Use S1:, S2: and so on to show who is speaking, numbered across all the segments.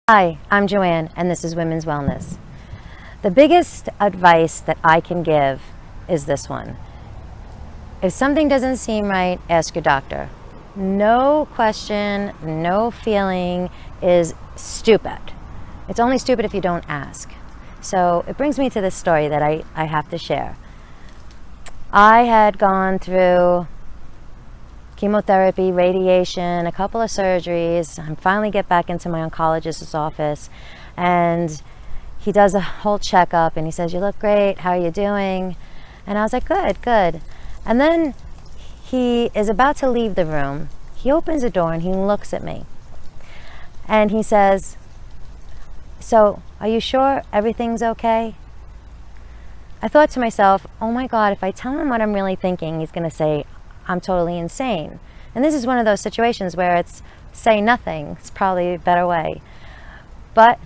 S1: Hi, I'm JoAnne, and this is Women's Wellness. The biggest advice that I can give is this one. If something doesn't seem right, ask your doctor. No question, no feeling is stupid. It's only stupid if you don't ask. So it brings me to this story that I have to share. I had gone through chemotherapy, radiation, a couple of surgeries. I finally get back into my oncologist's office, and he does a whole checkup, and he says, "You look great, how are you doing?" And I was like, "Good, good." And then he is about to leave the room. He opens the door and he looks at me, and he says, "So, are you sure everything's okay?" I thought to myself, oh my God, if I tell him what I'm really thinking, he's going to say I'm totally insane. And this is one of those situations where it's say nothing. It's probably a better way. But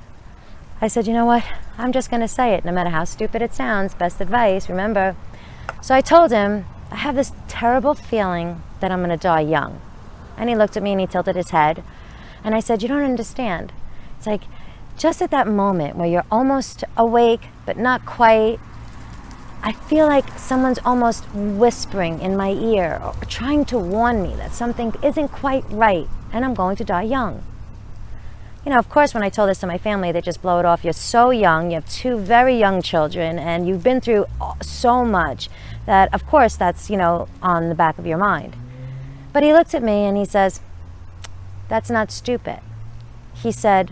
S1: I said, you know what? I'm just going to say it, no matter how stupid it sounds. Best advice, remember. So I told him, I have this terrible feeling that I'm going to die young. And he looked at me and he tilted his head. And I said, you don't understand. It's like just at that moment where you're almost awake, but not quite, I feel like someone's almost whispering in my ear or trying to warn me that something isn't quite right and I'm going to die young. You know, of course, when I told this to my family, they just blow it off. You're so young, you have two very young children, and you've been through so much that, of course, that's, on the back of your mind. But he looked at me and he says, that's not stupid. He said,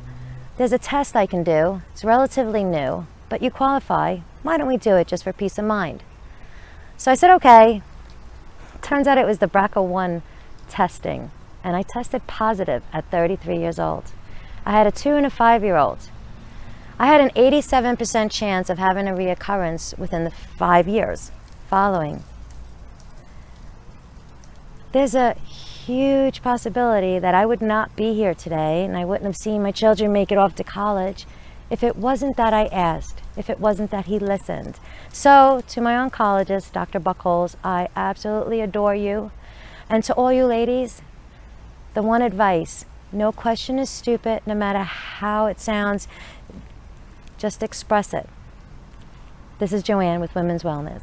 S1: there's a test I can do. It's relatively new, but you qualify. Why don't we do it just for peace of mind? So I said, okay. Turns out it was the BRCA1 testing, and I tested positive at 33 years old. I had a 2 and a 5-year-old. I had an 87% chance of having a reoccurrence within the 5 years following. There's a huge possibility that I would not be here today, and I wouldn't have seen my children make it off to college if it wasn't that I asked, if it wasn't that he listened. So to my oncologist, Dr. Buckholz, I absolutely adore you. And to all you ladies, the one advice, no question is stupid, no matter how it sounds, just express it. This is JoAnne with Women's Wellness.